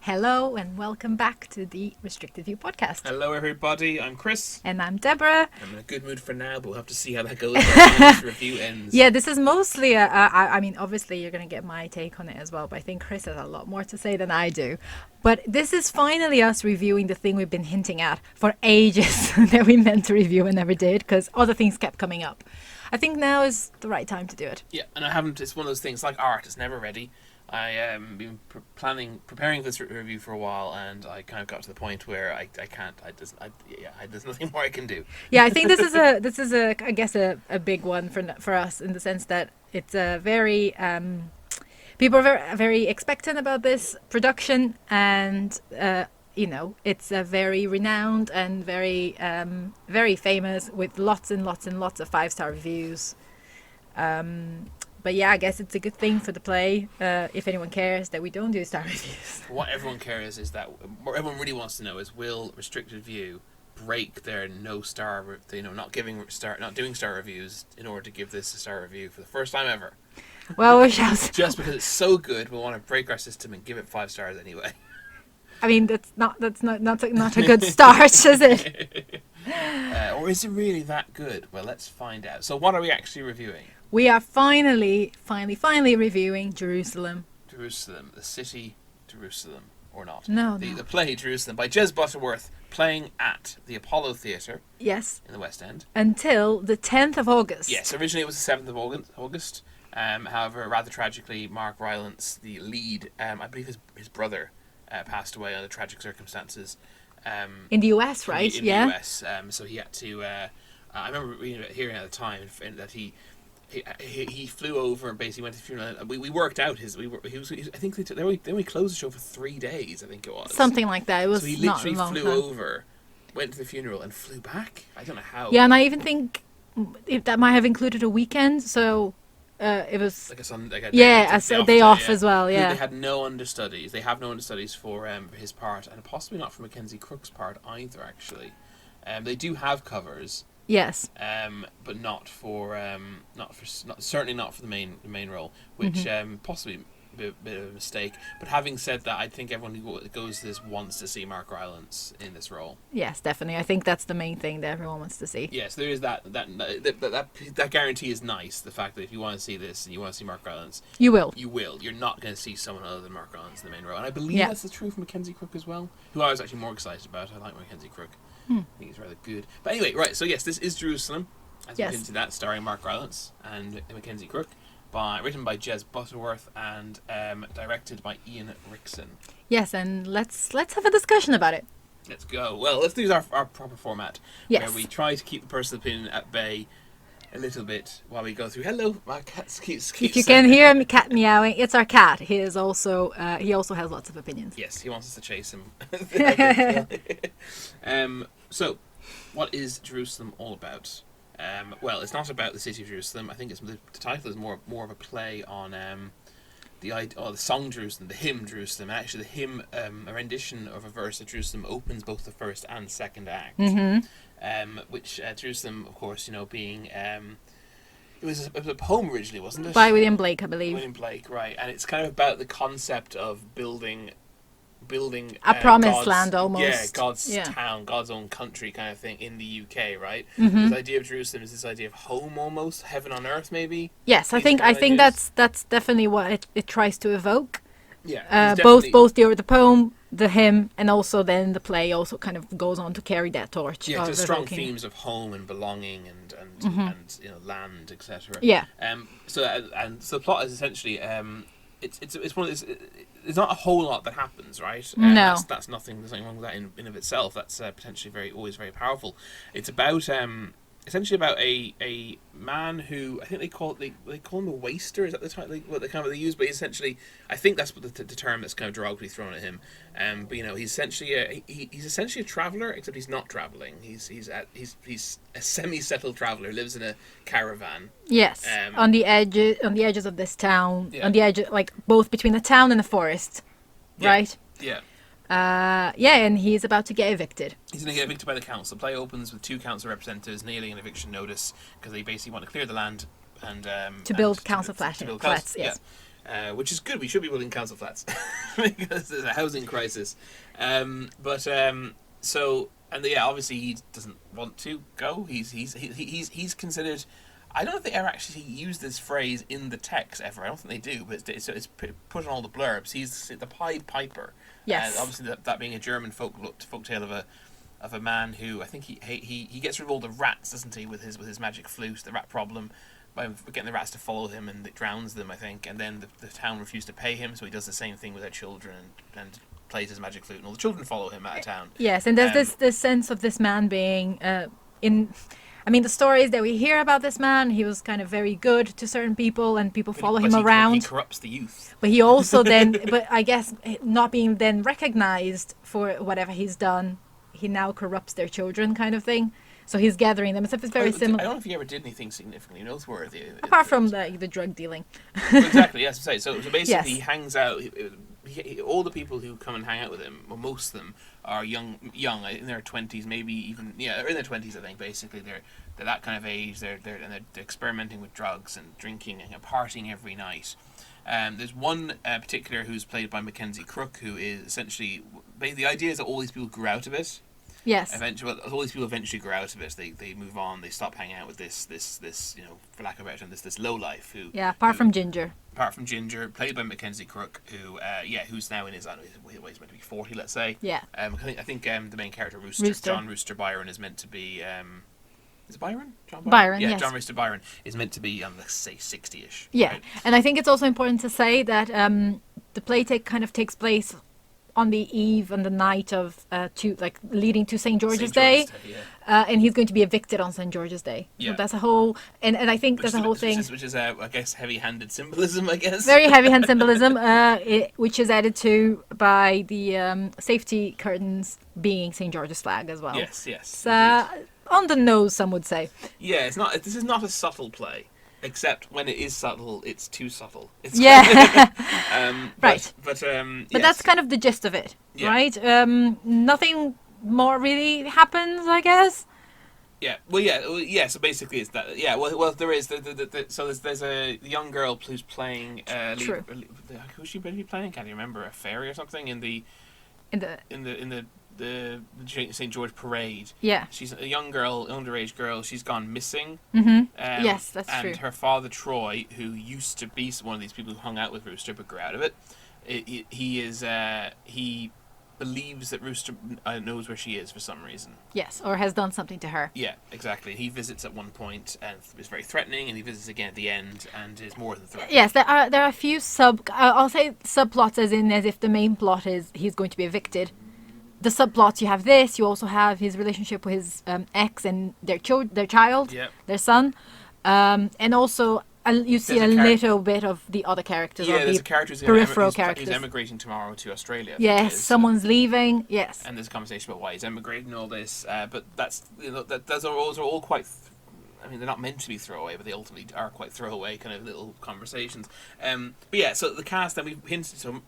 Hello and welcome back to the Restricted View podcast. Hello everybody, I'm Chris. And I'm Deborah. I'm in a good mood for now, but we'll have to see how that goes when this review ends. Yeah, this is mostly, I mean, obviously you're going to get my take on it as well, but I think Chris has a lot more to say than I do. But this is finally us reviewing the thing we've been hinting at for ages that we meant to review and never did because other things kept coming up. I think now is the right time to do it. Yeah, and it's one of those things like art, it's never ready. I been preparing for this review for a while, and I kind of got to the point where I can't. There's nothing more I can do. Yeah, I think this is a I guess a big one for us in the sense that it's a very people are very, very expectant about this production, and it's a very renowned and very very famous with lots and lots and lots of 5-star reviews. But yeah, I guess it's a good thing for the play, if anyone cares, that we don't do star reviews. What everyone cares is that, what everyone really wants to know is, will Restricted View break their not doing star reviews in order to give this a star review for the first time ever? Well, we shall see. Just because it's so good, we want to break our system and give it 5 stars anyway. I mean, that's not a good start, is it? Or is it really that good? Well, let's find out. So what are we actually reviewing? We are finally reviewing Jerusalem. Jerusalem, the city Jerusalem, or not? No. The play Jerusalem by Jezz Butterworth, playing at the Apollo Theatre. Yes. In the West End. Until the 10th of August. Yes, originally it was the 7th of August. However, rather tragically, Mark Rylance, the lead, I believe his brother passed away under tragic circumstances. In the US, right? In the US. So he had to... I remember hearing at the time that he flew over and basically went to the funeral. We worked out I think they only closed the show for 3 days. I think it was something like that. It was so he not literally a long flew time. over, went to the funeral, and flew back. I don't know how. Yeah, and I even think if that might have included a weekend. So it was like a day off as well. Yeah, they had no understudies. They have no understudies for his part, and possibly not for Mackenzie Crook's part either. Actually, they do have covers. Yes. But certainly not for the main role, which possibly a bit of a mistake. But having said that, I think everyone who goes to this wants to see Mark Rylance in this role. Yes, definitely. I think that's the main thing that everyone wants to see. Yes, there is that guarantee is nice. The fact that if you want to see this and you want to see Mark Rylance, you will. You're not going to see someone other than Mark Rylance in the main role, and I believe that's the truth for Mackenzie Crook as well, who I was actually more excited about. I like Mackenzie Crook. I think he's rather good. But anyway, right, so yes, this is Jerusalem, as we hinted at, starring Mark Rylance and Mackenzie Crook, written by Jezz Butterworth and directed by Ian Rickson. Yes, and let's have a discussion about it. Let's go. Well, let's do our proper format, where we try to keep the personal opinion at bay a little bit while we go through. Hello, my cat keeps if you can hear a cat meowing, it's our cat. He also has lots of opinions. Yes, he wants us to chase him. So, what is Jerusalem all about? Well, it's not about the city of Jerusalem. I think the title is more of a play on the song Jerusalem, the hymn Jerusalem. And actually, the hymn, a rendition of a verse of Jerusalem, opens both the first and second act. Which Jerusalem, of course, being it was a poem originally, wasn't it? By William Blake, I believe. William Blake, right? And it's kind of about the concept of building a promised land, almost. Yeah, God's town, God's own country, kind of thing in the UK, right? This idea of Jerusalem is this idea of home, almost heaven on earth, maybe. Yes, I think that's definitely what it tries to evoke. Yeah, both the poem, the hymn, and also then the play also kind of goes on to carry that torch. Yeah, there's strong themes of home and belonging and land, etc. Yeah. So the plot is essentially it's one of these. There's not a whole lot that happens, right? No. That's nothing. There's nothing wrong with that in of itself. That's potentially always very powerful. It's about essentially about a man who I think they call him a waster. Is that the title? What they use? But essentially, I think that's what the term that's kind of derogatorily thrown at him. But he's essentially a traveller, except he's not travelling. He's a semi-settled traveller who lives in a caravan. Yes, on the edges of this town, on the edge, like both between the town and the forest, right? Yeah. and he's about to get evicted. He's going to get evicted by the council. Play opens with 2 council representatives nailing an eviction notice because they basically want to clear the land and to build council flats. Yes. Which is good. We should be building council flats because there's a housing crisis. Obviously he doesn't want to go. He's considered. I don't know if they ever actually use this phrase in the text ever. I don't think they do, but it's put on all the blurbs. He's the Pied Piper. Yes. Obviously, that being a German folk tale of a man who I think he gets rid of all the rats, doesn't he, with his magic flute, the rat problem, by getting the rats to follow him, and it drowns them, I think. And then the town refused to pay him, so he does the same thing with their children and plays his magic flute, and all the children follow him out of town. Yes, and there's this sense of this man being the stories that we hear about this man, he was kind of very good to certain people, and people follow him around. He corrupts the youth. But he also but I guess not being then recognized for whatever he's done, he now corrupts their children, kind of thing. So he's gathering them. It's very similar. I don't know if he ever did anything significantly noteworthy. Apart from the drug dealing. Exactly, yes. So basically, yes. He hangs out. All the people who come and hang out with him, well, most of them are young in their 20s, maybe even in their 20s. I think basically they're that kind of age. They're experimenting with drugs and drinking and partying every night. There's one particular who's played by Mackenzie Crook, who is essentially the idea is that all these people grew out of it. Yes. Eventually, all these people eventually grow out of it. They move on. They stop hanging out with this for lack of a better term, this low life who. Yeah. Apart from Ginger, played by Mackenzie Crook, who's now in his he's meant to be 40, let's say. Yeah. I think the main character Rooster. John Rooster Byron is meant to be. Is it Byron? John Byron? Byron, yeah, yes. John Rooster Byron is meant to be, let's say, 60-ish. Yeah, right? And I think it's also important to say that the play takes place on the eve and the night of leading to St. George's Day, and he's going to be evicted on St. George's Day. Yeah. So that's a whole, and I think that's a whole thing. Which is I guess, heavy-handed symbolism, I guess. Very heavy-handed symbolism, which is added to by the safety curtains being St. George's flag as well. Yes. On the nose, some would say. Yeah, this is not a subtle play. Except when it is subtle, it's too subtle. It's right. But that's kind of the gist of it, right? Nothing more really happens, I guess. Yeah. Well, So basically, it's that. Yeah. Well, there is. So there's a young girl who's playing. True. Who's she playing? Can't you remember? A fairy or something in the St. George parade. Yeah. She's a young girl, underage girl. She's gone missing. Mm-hmm. Yes, that's true. And her father, Troy, who used to be one of these people who hung out with Rooster but grew out of it, he believes that Rooster knows where she is for some reason. Yes, or has done something to her. Yeah, exactly. He visits at one point and is very threatening, and he visits again at the end and is more than threatening. Yes, there are a few I'll say subplots as if the main plot is he's going to be evicted. The subplots, you have this, you also have his relationship with his ex and their child, their son, and also you see a little bit of the other characters, there's a character peripheral characters. He's emigrating tomorrow to Australia. Yes, someone's leaving. Yes, and there's a conversation about why he's emigrating and all this. But those are all quite. They're not meant to be throwaway, but they ultimately are quite throwaway kind of little conversations. So the cast that we've hinted. So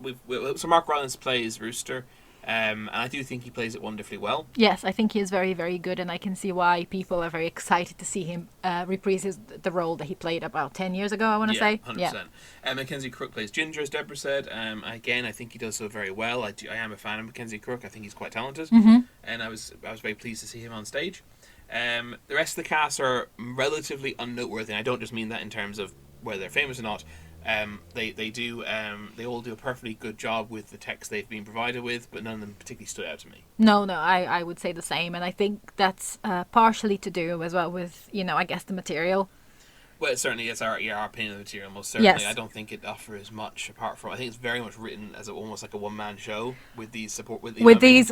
Mark Rylance plays Rooster. And I do think he plays it wonderfully well. Yes, I think he is very, very good, and I can see why people are very excited to see him reprise the role that he played about 10 years ago, I want to say. 100%. Yeah, Mackenzie Crook plays Ginger, as Deborah said. Again, I think he does so very well. I am a fan of Mackenzie Crook. I think he's quite talented, and I was very pleased to see him on stage. The rest of the cast are relatively unnoteworthy, and I don't just mean that in terms of whether they're famous or not. They all do a perfectly good job with the text they've been provided with, but none of them particularly stood out to me. No, I would say the same, and I think that's partially to do as well with, I guess the material. Well, it certainly is our opinion of the material, most certainly. Yes. I don't think it offers much apart from. I think it's very much written as almost like a one-man show with these support with these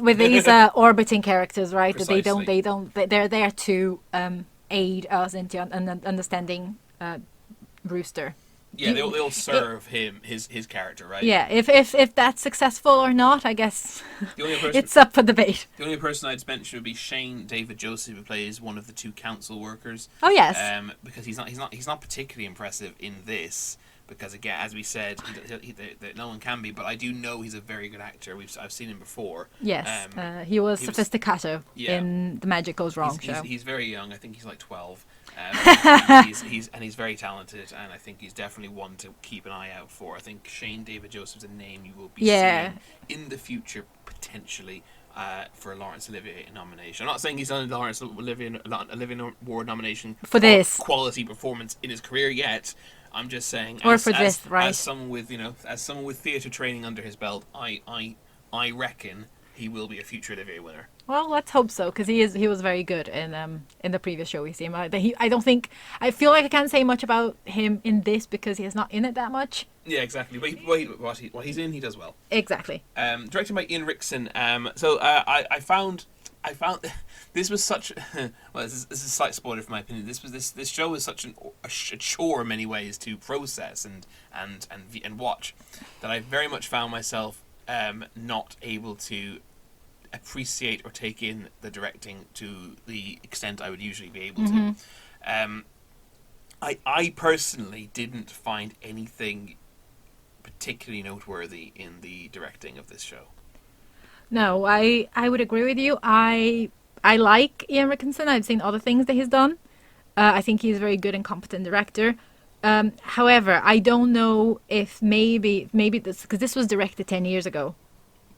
orbiting characters, right? Precisely. That they're there to aid us into understanding Rooster. Yeah, they all serve his character, right? Yeah, if that's successful or not, I guess it's up for debate. The only person I'd mention would be Shane David Joseph, who plays one of the 2 council workers. Oh yes. Because he's not particularly impressive in this, because again, as we said, no one can be. But I do know he's a very good actor. I've seen him before. Yes, he was Sophisticato in The Magic Goes Wrong show. He's very young. I think he's like 12. He's very talented, and I think he's definitely one to keep an eye out for. I think Shane David Joseph's a name you will be seeing in the future potentially. For a Laurence Olivier nomination. I'm not saying he's done a Laurence Olivier Award nomination for this quality performance in his career yet. I'm just saying, as someone with theatre training under his belt, I reckon he will be a future Olivier winner. Well, let's hope so, because he was very good in the previous show we see him. I feel like I can't say much about him in this because he is not in it that much. Yeah, exactly. But what he's in, he does well. Exactly. Directed by Ian Rickson. I found this was such. Well, this is a slight spoiler for my opinion. This show was such a chore in many ways to process and watch that I very much found myself not able to appreciate or take in the directing to the extent I would usually be able to. I personally didn't find anything particularly noteworthy in the directing of this show. No, I would agree with you. I like Ian Rickson. I've seen other things that he's done. I think he's a very good and competent director. However, I don't know if maybe this, because this was directed 10 years ago,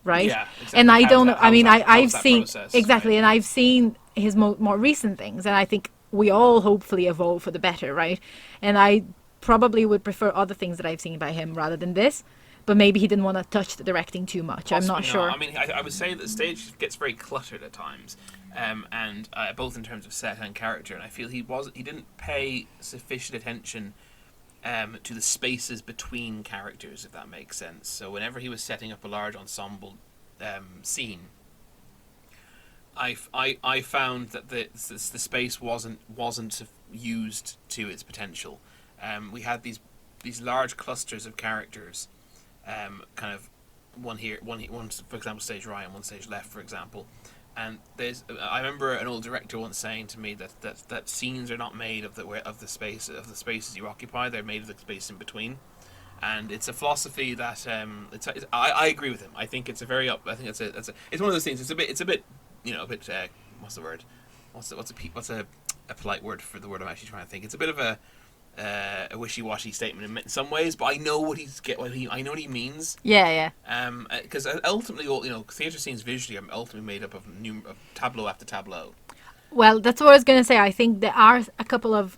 right? Yeah, exactly. And I don't know. I mean, I've seen process, exactly, right? And I've seen his more recent things, and I think we all hopefully evolve for the better, right? And I probably would prefer other things that I've seen by him rather than this. But maybe he didn't want to touch the directing too much. Possibly I'm not sure. I mean, I would say that the stage gets very cluttered at times, and both in terms of set and character. And I feel he didn't pay sufficient attention to the spaces between characters, if that makes sense. So whenever he was setting up a large ensemble scene, I found that the space wasn't used to its potential. We had these large clusters of characters, kind of one for example stage right and one stage left, for example. And I remember an old director once saying to me that scenes are not made of the spaces you occupy; they're made of the space in between. And it's a philosophy that I agree with him. I think it's a very I think it's one of those things. It's a bit what's the word? What's a polite word for the word I'm actually trying to think? It's a bit of a wishy-washy statement in some ways, but I know what I know what he means. Yeah. Because ultimately, theatre scenes visually are ultimately made up of tableau after tableau. Well, that's what I was going to say. I think there are a couple of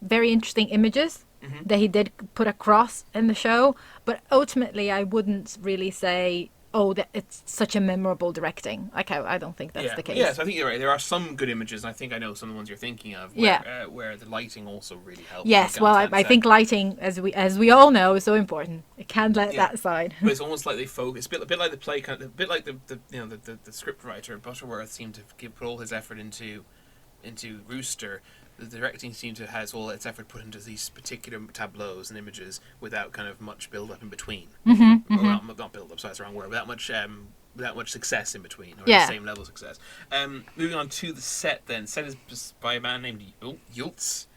very interesting images that he did put across in the show, but ultimately, I wouldn't really say, that it's such a memorable directing. Like, I don't think that's the case. Yes, I think you're right. There are some good images, and I think I know some of the ones you're thinking of, where the lighting also really helps. Yes, well, I think lighting, as we all know, is so important. It can't let that side. But it's almost like they focus, a bit like the play, a bit like the script writer Butterworth seemed to put all his effort into Rooster. The directing seemed to has all its effort put into these particular tableaus and images without kind of much build up in between. Or not build up, sorry, that's the wrong word. Without much success in between, or the same level of success. Moving on to the set then. Set is by a man named Yultz,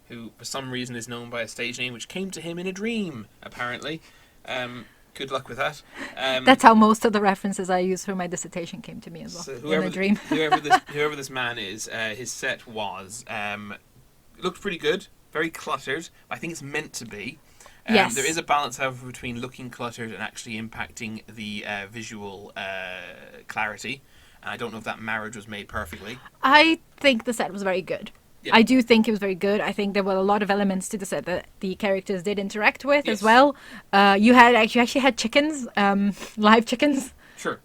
who for some reason is known by a stage name which came to him in a dream, apparently. Good luck with that. That's how most of the references I use for my dissertation came to me as well. So in a dream. whoever this man is, his set looked pretty good, very cluttered. I think it's meant to be. Yes. There is a balance, however, between looking cluttered and actually impacting the visual clarity. And I don't know if that marriage was made perfectly. I think the set was very good. Yeah. I do think it was very good. I think there were a lot of elements to the set that the characters did interact with as well. You actually had chickens, live chickens,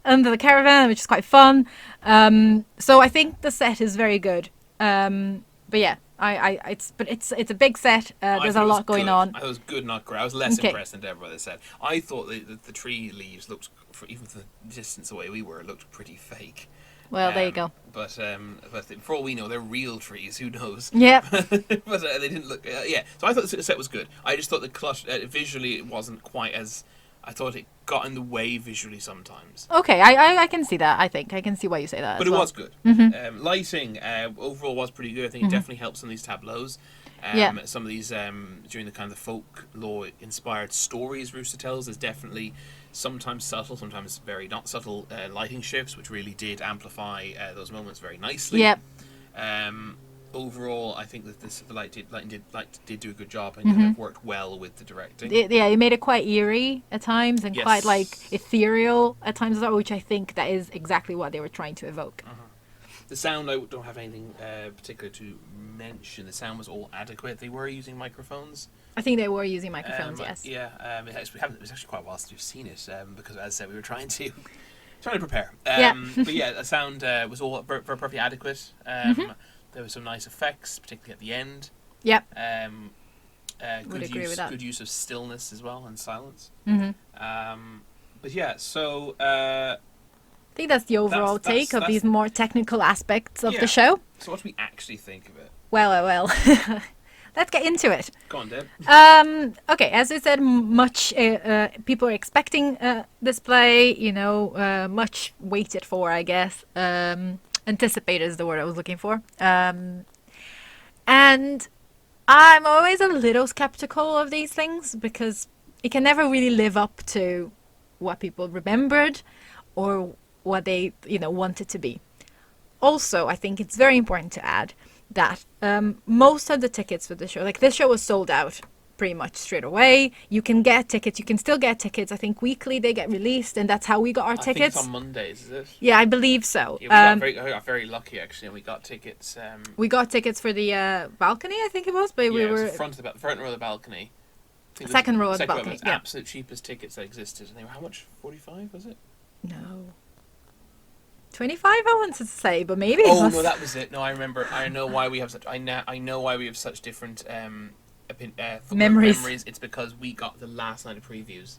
under the caravan, which is quite fun. So I think the set is very good. But yeah, it's a big set. There's a lot going on. I thought it was good, not great. I was less impressed than Deborah by the set. I thought the tree leaves looked, even from the distance away we were, looked pretty fake. Well, there you go. But for all we know, they're real trees. Who knows? Yeah. But they didn't look. So I thought the set was good. I just thought the clutch visually it wasn't quite as I thought it got in the way visually sometimes. Okay, I can see that. I think I can see why you say that. But it was good. Lighting overall was pretty good. I think it definitely helped some of these tableaus. Some of these during the kind of folklore inspired stories Rooster tells, there's definitely sometimes subtle, sometimes very not subtle lighting shifts, which really did amplify those moments very nicely. Yep. Overall, I think that the lighting did do a good job and kind of worked well with the directing. It made it quite eerie at times and quite like ethereal at times as well, which I think that is exactly what they were trying to evoke. The sound, I don't have anything particular to mention. The sound was all adequate. They were using microphones. I think they were using microphones, yes. Yeah, it was actually quite a while since we've seen it because, as I said, we were trying to prepare. But yeah, the sound was all perfectly adequate. There were some nice effects, particularly at the end. Yep. Would agree with that. Good use of stillness as well and silence. But yeah, so I think that's the overall take of these more technical aspects of the show. So what do we actually think of it? Well. Let's get into it. Go on, Deb. Okay, as I said, much people are expecting this play. Much waited for, I guess. Anticipated is the word I was looking for. And I'm always a little skeptical of these things because it can never really live up to what people remembered or what they want it to be. Also, I think it's very important to add that most of the tickets for the show, like this show was sold out pretty much straight away. You can get tickets. You can still get tickets. I think weekly they get released, and that's how we got our tickets. I think it's on Mondays, is it? Yeah, I believe so. Yeah, we got very lucky actually, and we got tickets. We got tickets for the balcony, I think it was, but we were the front row of the balcony. Second row of the balcony. Yeah, absolute cheapest tickets that existed, and they were how much? 45 was it? No. 25 I wanted to say, but maybe. Oh no, that was it. No, I remember. I know why we have such. I know why we have such different memories. It's because we got the last night of previews.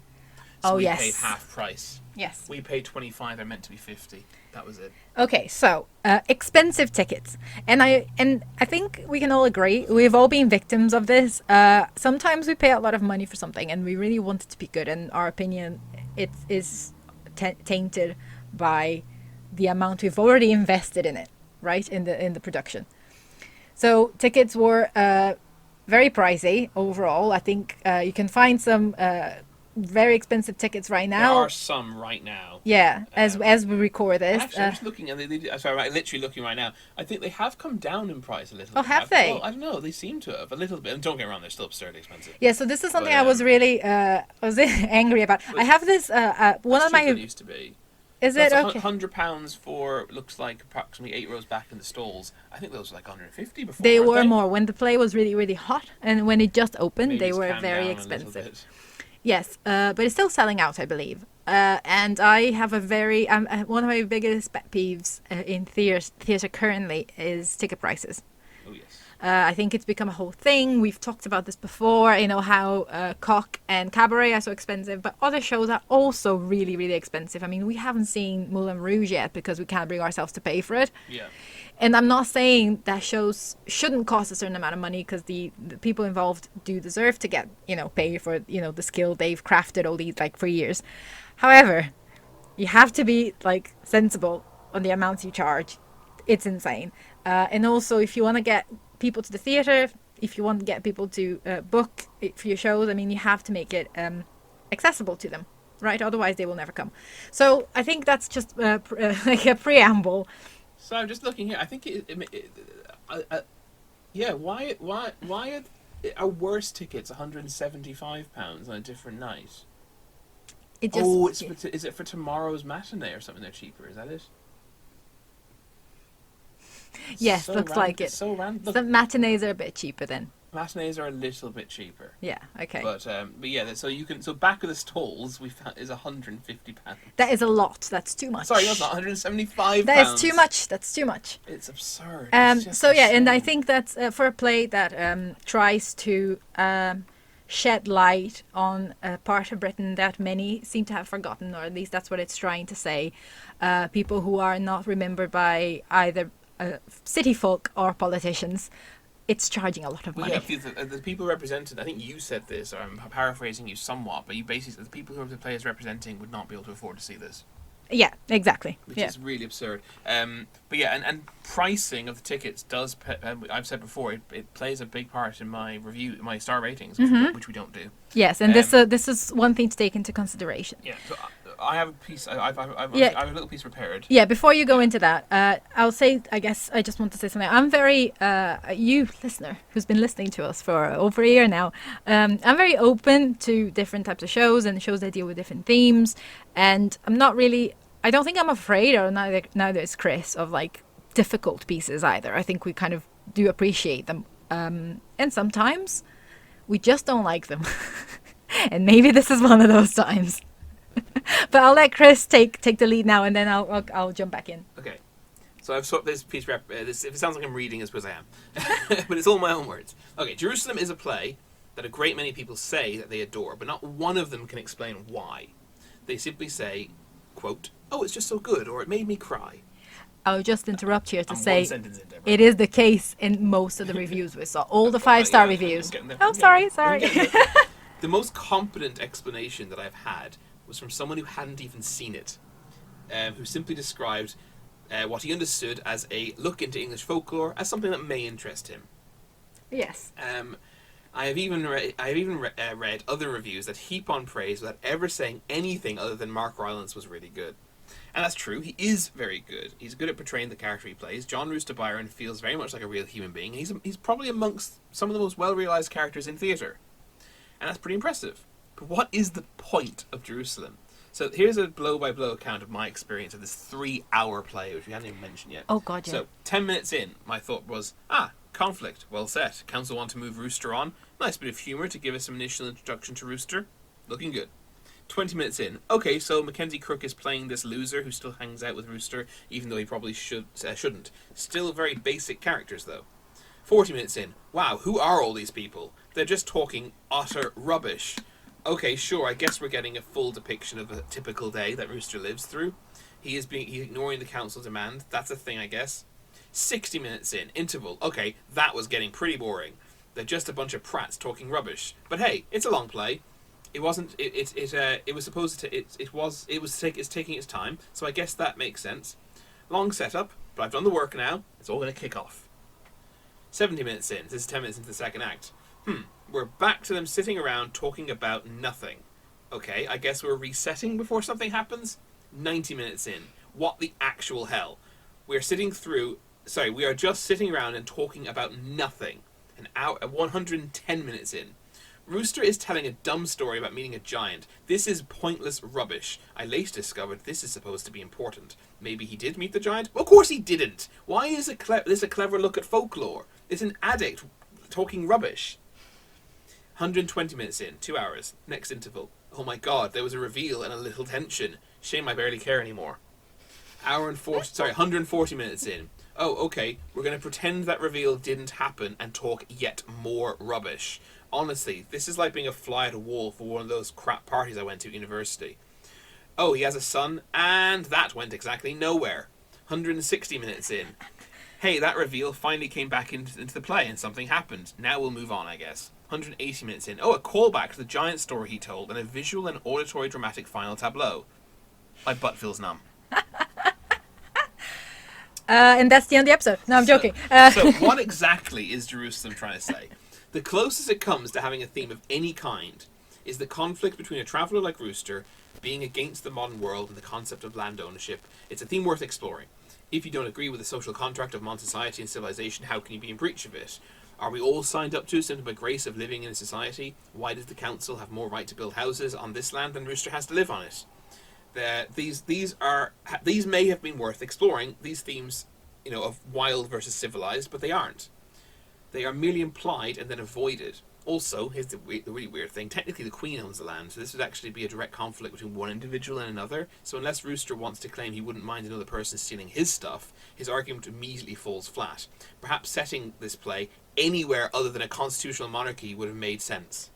So we paid half price. Yes. We paid 25. They're meant to be 50. That was it. Okay, so expensive tickets, and I think we can all agree we've all been victims of this. Sometimes we pay a lot of money for something, and we really want it to be good, and our opinion it is tainted by the amount we've already invested in it, right? In the production. So tickets were very pricey overall. I think you can find some very expensive tickets right now. There are some right now. Yeah, as we record this. Actually, I'm just looking, and I'm literally looking right now. I think they have come down in price a little bit. Oh, have they? Well, I don't know. They seem to have a little bit. And don't get me wrong, they're still absurdly expensive. Yeah, so this is something I was really angry about. I have this one of my. It used to be. Is it okay? £100 for looks like approximately 8 rows back in the stalls. I think those were like 150 before. They were more when the play was really, really hot, and when it just opened, they were very expensive. Yes, but it's still selling out, I believe. And I have a very one of my biggest pet peeves in theatre currently is ticket prices. Oh yes. I think it's become a whole thing. We've talked about this before, how Coq and Cabaret are so expensive, but other shows are also really, really expensive. I mean, we haven't seen Moulin Rouge yet because we can't bring ourselves to pay for it. Yeah. And I'm not saying that shows shouldn't cost a certain amount of money because the people involved do deserve to get, pay for, the skill they've crafted all these, for years. However, you have to be, sensible on the amounts you charge. It's insane. And also, if you want to get people to the theatre, if you want to get people to book it for your shows, I mean, you have to make it accessible to them, right? Otherwise, they will never come. So I think that's just like a preamble. So I'm just looking here. I think why are worse tickets £175 on a different night? Is it for tomorrow's matinee or something? They're cheaper. Is that it? Yes, looks like it. So random. The matinees are a bit cheaper then. Matinees are a little bit cheaper. Yeah. Okay. But yeah, so you can back of the stalls we found is £150. That is a lot. That's too much. Sorry, that's not £175. That is too much. That's too much. It's absurd. So yeah, and I think that's for a play that tries to shed light on a part of Britain that many seem to have forgotten, or at least that's what it's trying to say. People who are not remembered by either city folk or politicians. it's charging a lot of money. Yeah, the people represented, I think you said this, or I'm paraphrasing you somewhat, but you basically, the people who the players representing would not be able to afford to see this. Yeah, exactly. Which is really absurd. But yeah, and pricing of the tickets does, I've said before, it plays a big part in my review, my star ratings, which we don't do. Yes, and this is one thing to take into consideration. Yeah, so I have a piece, I have a little piece prepared. Yeah, before you go into that, I'll say, I guess I just want to say something. I'm very, you listener who's been listening to us for over a year now, I'm very open to different types of shows and shows that deal with different themes. And I'm not really, I don't think I'm afraid, or neither is Chris, of like difficult pieces either. I think we kind of do appreciate them. And sometimes we just don't like them. And maybe this is one of those times. But I'll let Chris take the lead now, and then I'll jump back in. Okay. So I've sort this piece. If it sounds like I'm reading, it's because I am, but it's all my own words. Okay, Jerusalem is a play that a great many people say that they adore, but not one of them can explain why. They simply say, quote, "Oh, it's just so good," or "It made me cry." I'll just interrupt here to I'm say one sentence in, Deborah. It is the case in most of the reviews we saw. All the 5-star reviews. Oh, sorry. The most competent explanation that I've had was from someone who hadn't even seen it, who simply described what he understood as a look into English folklore as something that may interest him. Yes. I have even read other reviews that heap on praise without ever saying anything other than Mark Rylance was really good. And that's true, he is very good. He's good at portraying the character he plays. John Rooster Byron feels very much like a real human being, and he's probably amongst some of the most well-realised characters in theatre. And that's pretty impressive. But what is the point of Jerusalem? So here's a blow-by-blow account of my experience of this 3-hour play, which we haven't even mentioned yet. Oh, God, yeah. So, 10 minutes in, my thought was, conflict, well set. Council want to move Rooster on. Nice bit of humour to give us some initial introduction to Rooster. Looking good. 20 minutes in. Okay, so Mackenzie Crook is playing this loser who still hangs out with Rooster, even though he probably shouldn't. Still very basic characters, though. 40 minutes in. Wow, who are all these people? They're just talking utter rubbish. Okay, sure, I guess we're getting a full depiction of a typical day that Rooster lives through. He's ignoring the council demand. That's a thing, I guess. 60 minutes in. Interval. Okay, that was getting pretty boring. They're just a bunch of prats talking rubbish. But hey, it's a long play. It wasn't. It was supposed to. It's taking its time. So I guess that makes sense. Long setup, but I've done the work now. It's all going to kick off. 70 minutes in. This is 10 minutes into the second act. We're back to them sitting around talking about nothing. Okay, I guess we're resetting before something happens. 90 minutes in. What the actual hell? We are just sitting around and talking about nothing. An hour, 110 minutes in. Rooster is telling a dumb story about meeting a giant. This is pointless rubbish. I later discovered this is supposed to be important. Maybe he did meet the giant? Well, of course he didn't. Why is this a clever look at folklore? It's an addict talking rubbish. 120 minutes in, 2 hours. Next interval. Oh my god, there was a reveal and a little tension. Shame I barely care anymore. 140 minutes in. Oh, okay, we're going to pretend that reveal didn't happen and talk yet more rubbish. Honestly, this is like being a fly at a wall for one of those crap parties I went to at university. Oh, he has a son, and that went exactly nowhere. 160 minutes in. Hey, that reveal finally came back into the play and something happened. Now we'll move on, I guess. 180 minutes in. Oh, a callback to the giant story he told and a visual and auditory dramatic final tableau. My butt feels numb. And that's the end of the episode. No, I'm joking. So what exactly is Jerusalem trying to say? The closest it comes to having a theme of any kind is the conflict between a traveller like Rooster being against the modern world and the concept of land ownership. It's a theme worth exploring. If you don't agree with the social contract of modern society and civilization, how can you be in breach of it? Are we all signed up to simply by grace of living in a society? Why does the council have more right to build houses on this land than Rooster has to live on it? These may have been worth exploring, these themes, of wild versus civilized, but they aren't. They are merely implied and then avoided. Also, here's the really weird thing, technically the Queen owns the land, so this would actually be a direct conflict between one individual and another, so unless Rooster wants to claim he wouldn't mind another person stealing his stuff, his argument immediately falls flat. Perhaps setting this play anywhere other than a constitutional monarchy would have made sense.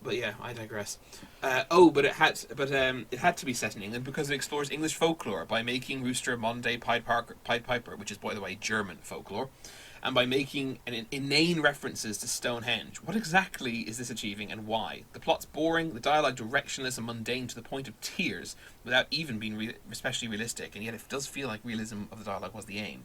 But yeah, I digress. But it had to be set in England because it explores English folklore by making Rooster a modern-day Pied Piper, which is, by the way, German folklore. and by making inane references to Stonehenge. What exactly is this achieving, and why? The plot's boring, the dialogue directionless and mundane to the point of tears, without even being especially realistic, and yet it does feel like realism of the dialogue was the aim.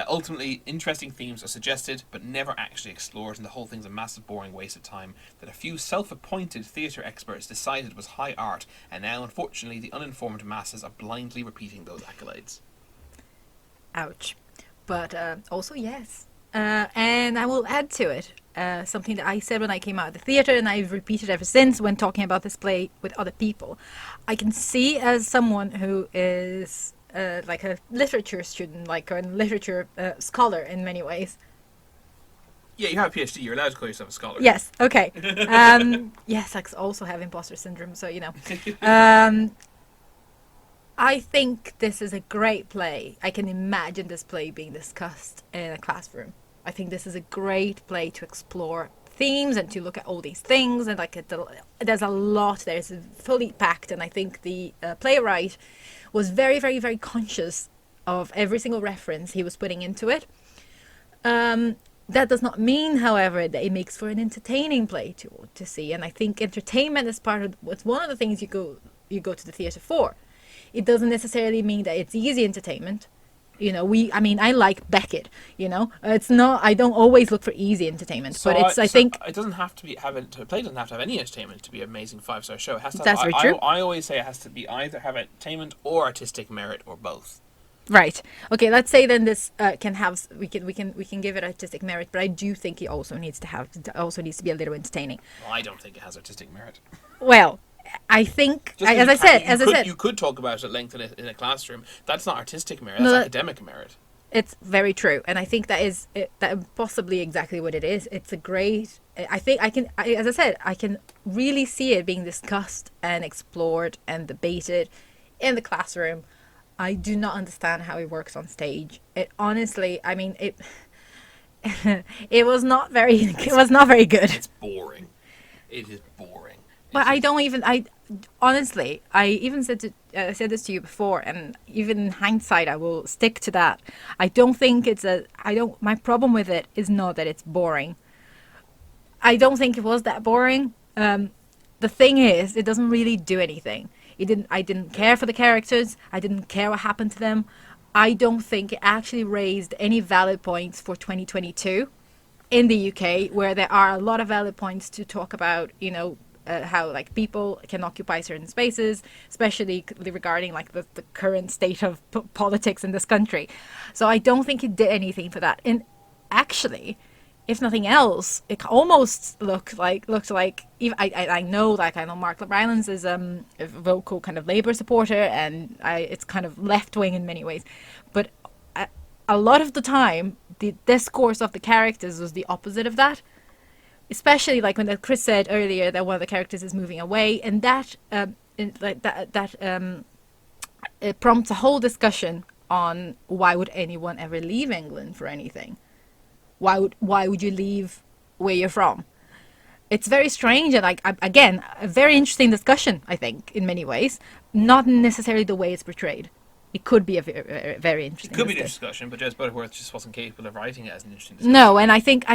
Ultimately, interesting themes are suggested, but never actually explored, and the whole thing's a massive boring waste of time that a few self-appointed theatre experts decided was high art, and now, unfortunately, the uninformed masses are blindly repeating those accolades. Ouch. But also, yes. And I will add to it something that I said when I came out of the theatre, and I've repeated ever since when talking about this play with other people. I can see, as someone who is like a literature student, like a literature scholar in many ways. Yeah, you have a PhD. You're allowed to call yourself a scholar. Yes. Okay. Yes, I also have imposter syndrome, so you know. I think this is a great play. I can imagine this play being discussed in a classroom. I think this is a great play to explore themes and to look at all these things, and like there's a lot there. It's fully packed, and I think the playwright was very, very, very conscious of every single reference he was putting into it. That does not mean, however, that it makes for an entertaining play to see. And I think entertainment is it's one of the things you go to the theatre for. It doesn't necessarily mean that it's easy entertainment. You know, I like Beckett, you know. It's not, I don't always look for easy entertainment, so but I think it doesn't have to be a play doesn't have to have any entertainment to be an amazing 5-star show. It has to That's have, very true. I always say it has to be either have entertainment or artistic merit or both. Right. Okay, let's say then this can have, we can give it artistic merit, but I do think it also needs to be a little entertaining. Well, I don't think it has artistic merit. Well, I think, as I said, you could talk about it at length in a classroom. That's not artistic merit. That's academic merit. It's very true, and I think that is possibly exactly what it is. It's a great. I think as I said, I can really see it being discussed and explored and debated in the classroom. I do not understand how it works on stage. It honestly, I mean, it. It was not very. It was not very good. It's boring. It is boring. But I honestly, I even said this to you before, and even in hindsight, I will stick to that. I don't think my problem with it is not that it's boring. I don't think it was that boring. The thing is, it doesn't really do anything. I didn't care for the characters. I didn't care what happened to them. I don't think it actually raised any valid points for 2022 in the UK, where there are a lot of valid points to talk about, you know, how like people can occupy certain spaces, especially regarding like the current state of politics in this country. So I don't think it did anything for that. And actually, if nothing else, it almost looked like even I know Mark Rylance is a vocal kind of Labour supporter, and it's kind of left wing in many ways, but a lot of the time the discourse of the characters was the opposite of that. Especially like when Chris said earlier that one of the characters is moving away, and that it prompts a whole discussion on why would anyone ever leave England for anything? Why would you leave where you're from? It's very strange, and like again, a very interesting discussion, I think, in many ways. Not necessarily the way it's portrayed. It could be a very interesting. It could be a discussion, but Jezz Butterworth just wasn't capable of writing it as an interesting discussion. No, and I think,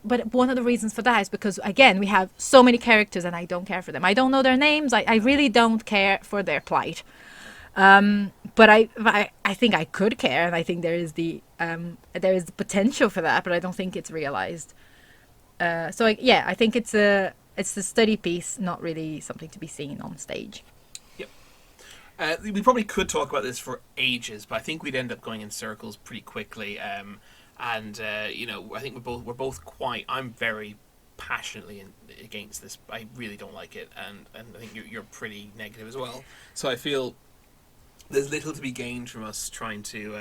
but one of the reasons for that is because again, we have so many characters, and I don't care for them. I don't know their names. I really don't care for their plight. But I think I could care, and I think there is the potential for that, but I don't think it's realized. I think it's a study piece, not really something to be seen on stage. We probably could talk about this for ages, but I think we'd end up going in circles pretty quickly. I think we're both quite. I'm very passionately against this. I really don't like it, and I think you're pretty negative as well. So I feel there's little to be gained from us trying to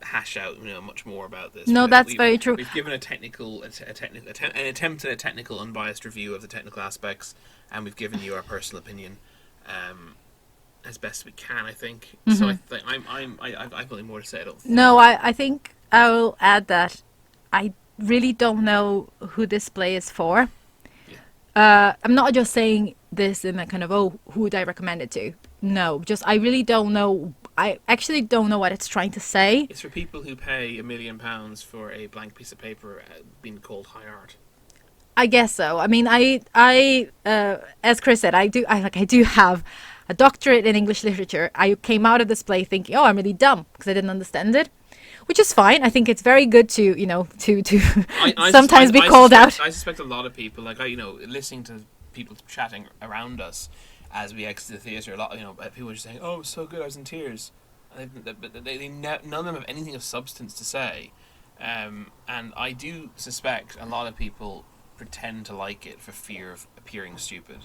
hash out much more about this. No, that's very true. We've given an attempt at a technical, unbiased review of the technical aspects, and we've given you our personal opinion. As best we can, I think. Mm-hmm. So I've nothing more to say. I think I will add that I really don't know who this play is for. I'm not just saying this in a kind of, oh, who would I recommend it to? No, just I really don't know. I actually don't know what it's trying to say. It's for people who pay £1 million for a blank piece of paper being called high art. I guess so. I mean, as Chris said, I do have a doctorate in English literature. I came out of this play thinking, oh, I'm really dumb because I didn't understand it, which is fine. I think it's very good to, sometimes be called out. I suspect a lot of people, listening to people chatting around us as we exit the theatre, a lot, people are just saying, oh, it was so good, I was in tears. But none of them have anything of substance to say. And I do suspect a lot of people pretend to like it for fear of appearing stupid.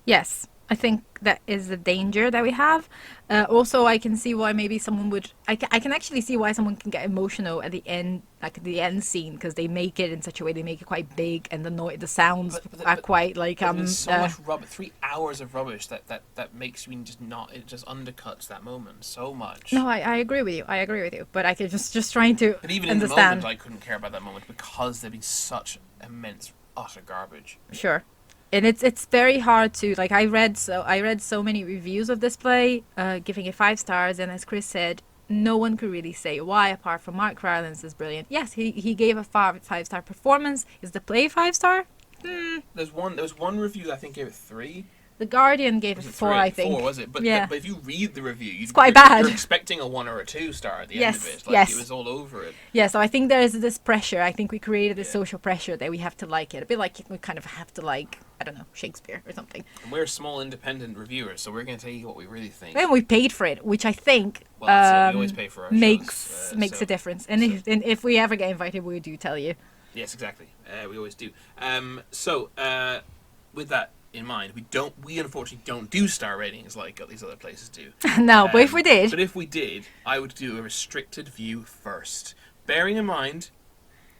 Yes, I think that is the danger that we have. Also, I can see why maybe someone would. I can actually see why someone can get emotional at the end, like the end scene, because they make it in such a way. They make it quite big, and the sounds are quite like There's so much rubbish. 3 hours of rubbish that makes you just not. It just undercuts that moment so much. No, I agree with you. I agree with you. But I could just trying to. But even understand. In the moment, I couldn't care about that moment because there'd been such immense utter garbage. Sure. And it's very hard to, like, I read so many reviews of this play, giving it 5 stars, and as Chris said, no one could really say why, apart from Mark Rylance is brilliant. Yes, he gave a 5-star performance. Is the play 5-star? There was one review that I think gave it 3. The Guardian gave it 4, I think. 4, was it? But, yeah. But if you read the review, it's quite bad. You're expecting a 1 or a 2 star at the end of it. Yes. It was all over it. Yeah, so I think there is this pressure. I think we created this social pressure that we have to like it. A bit like we kind of have to like, I don't know, Shakespeare or something. And we're small independent reviewers, so we're going to tell you what we really think. And we paid for it, which I think we always pay for our makes a difference. And if we ever get invited, we do tell you. Yes, exactly. We always do. With that in mind, we unfortunately don't do star ratings like these other places do. No, but if we did. But if we did, I would do a restricted view first. Bearing in mind,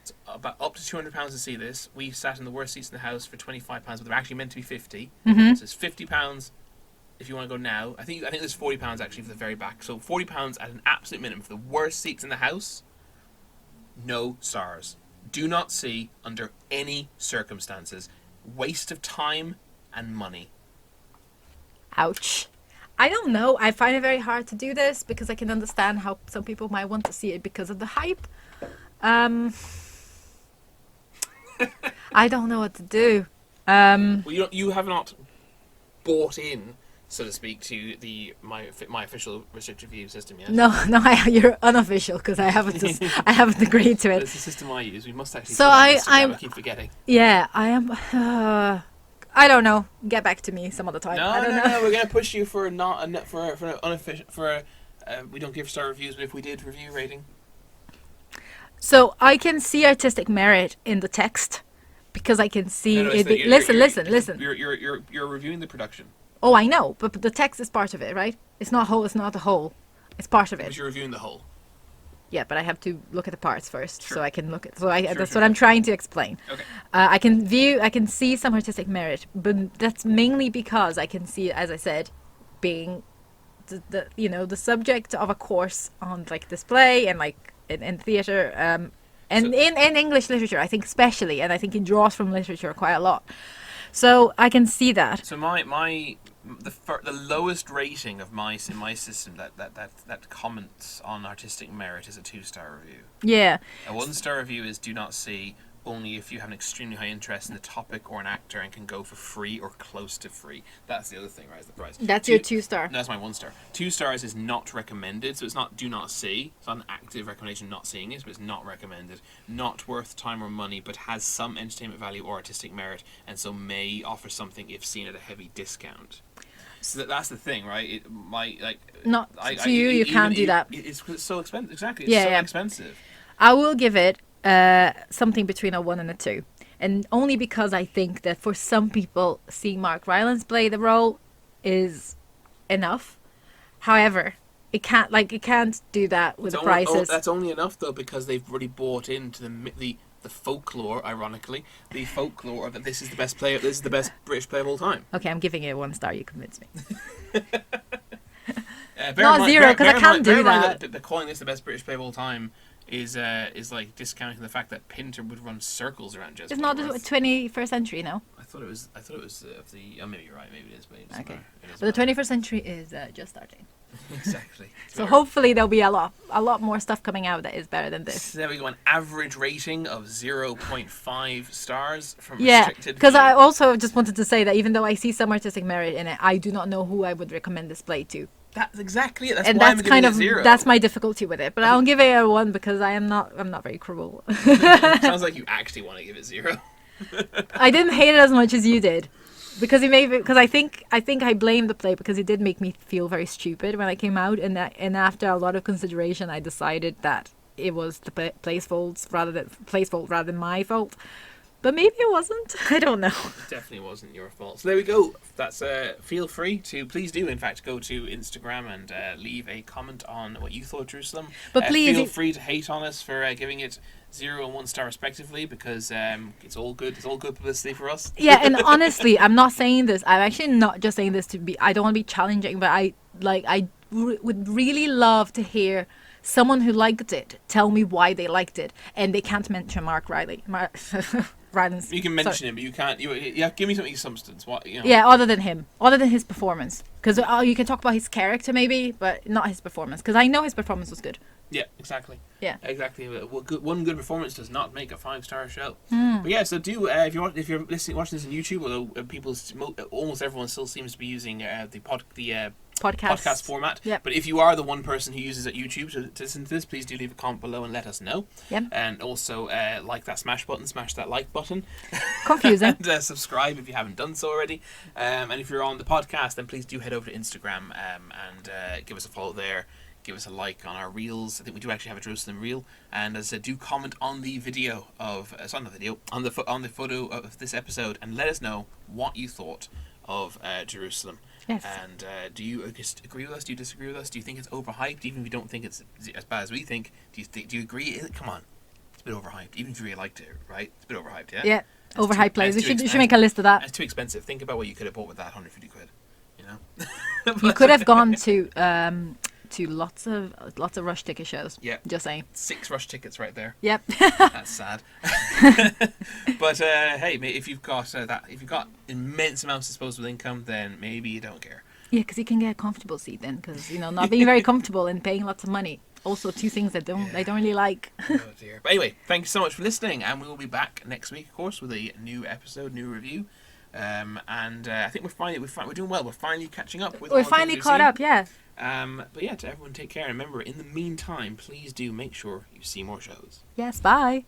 it's about up to £200 to see this. We sat in the worst seats in the house for £25, but they're actually meant to be 50. Mm-hmm. So it's £50 if you want to go now. I think there's £40 actually for the very back. So £40 at an absolute minimum for the worst seats in the house. No stars. Do not see under any circumstances. Waste of time and money. Ouch. I don't know. I find it very hard to do this because I can understand how some people might want to see it because of the hype. I don't know what to do. Well, you have not bought in, so to speak, to my official restricted view system yet. No, you're unofficial because I haven't agreed to it. It's the system I use. We must actually. So I keep forgetting. Yeah, I am. I don't know. Get back to me some other time. No, I don't know. We're gonna push you for an unofficial we don't give star reviews, but if we did review rating. So I can see artistic merit in the text because I can see it. Listen. You're reviewing the production. Oh, I know, but the text is part of it, right? It's not whole. It's not the whole. It's part of it. But you're reviewing the whole. Yeah, but I have to look at the parts first, sure. So I can look at. So that's what I'm trying to explain. Okay. I can see some artistic merit, but that's mainly because I can see, as I said, being the subject of a course on like display and like in theater, and in English literature, I think especially, and I think it draws from literature quite a lot. So I can see that. So the lowest rating of mice in my system that comments on artistic merit is a 2-star review. Yeah. A 1-star review is do not see, only if you have an extremely high interest in the topic or an actor and can go for free or close to free. That's the other thing, right? Is the price. That's your 2-star. No, that's my 1-star. 2 stars is not recommended, so it's not do not see. It's not an active recommendation not seeing it, but it's not recommended. Not worth time or money, but has some entertainment value or artistic merit, and so may offer something if seen at a heavy discount. So that's the thing, right? You can't do that. It's so expensive. Exactly. It's expensive. I will give it something between a 1 and a 2. And only because I think that for some people, seeing Mark Rylance play the role is enough. However, it can't do that with the prices. That's only enough, though, because they've already bought into the folklore, ironically, the folklore that this is the best player. This is the best British player of all time. Okay, I'm giving it a 1 star. You convinced me. Not 0, because I can't do that. They're calling this the best British player of all time is like discounting the fact that Pinter would run circles around Jezz. It's not the 21st century, no. I thought it was of the. Oh, maybe you're right. Maybe it is. But it okay. But the 21st century is just starting. Exactly. So hopefully there'll be a lot more stuff coming out that is better than this. So there we go. An average rating of 0.5 stars from restricted. Because I also just wanted to say that even though I see some artistic merit in it, I do not know who I would recommend this play to. That's exactly it. That's kind of 0. That's my difficulty with it. But I'll give it a 1 because I'm not very cruel. Sounds like you actually want to give it 0. I didn't hate it as much as you did. Because I think I blame the play because it did make me feel very stupid when I came out, and after a lot of consideration, I decided that it was the play's fault rather than my fault. But maybe it wasn't. I don't know. It definitely wasn't your fault. So there we go. That's feel free to please do in fact go to Instagram and leave a comment on what you thought of Jerusalem. But please feel free to hate on us for giving it 0 and 1 star respectively because it's all good. It's all good publicity for us. Yeah, and honestly, I'm not saying this. I'm actually not just saying this to be. I don't want to be challenging, but I would really love to hear someone who liked it tell me why they liked it, and they can't mention Mark Riley. You can mention him, but you can't. Give me something of substance. What? You know. Yeah, other than his performance, because you can talk about his character maybe, but not his performance. Because I know his performance was good. Yeah, exactly. Yeah, exactly. One good performance does not make a 5-star show. But yeah, so do if you're watching this on YouTube, although almost everyone still seems to be using the podcast format. Yep. But if you are the one person who uses it YouTube to listen to this, please do leave a comment below and let us know. Yep. And also like that smash that like button. Confusing. And subscribe if you haven't done so already. And if you're on the podcast, then please do head over to Instagram and give us a follow there. Give us a like on our reels. I think we do actually have a Jerusalem reel. And as I said, do comment on the video of on the photo of this episode, and let us know what you thought of Jerusalem. Yes. And do you agree with us? Do you disagree with us? Do you think it's overhyped? Even if you don't think it's as bad as we think, do you agree? Come on, it's a bit overhyped. Even if you really liked it, right? It's a bit overhyped, yeah. Yeah, overhyped plays. You should make a list of that. It's too expensive. Think about what you could have bought with that 150 quid. You know. You could have gone to lots of Rush ticket shows. Yeah. Just saying. 6 Rush tickets right there. Yep. That's sad. But hey, if you've got immense amounts of disposable income, then maybe you don't care. Yeah, because you can get a comfortable seat then, because not being very comfortable and paying lots of money. Also, 2 things I don't really like. Oh dear. But anyway, thank you so much for listening, and we will be back next week, of course, with a new episode, new review. And I think we're doing well. We're finally catching up with. We're finally caught up, yeah. But yeah, to everyone, take care. And remember, in the meantime, please do make sure you see more shows. Yes, bye.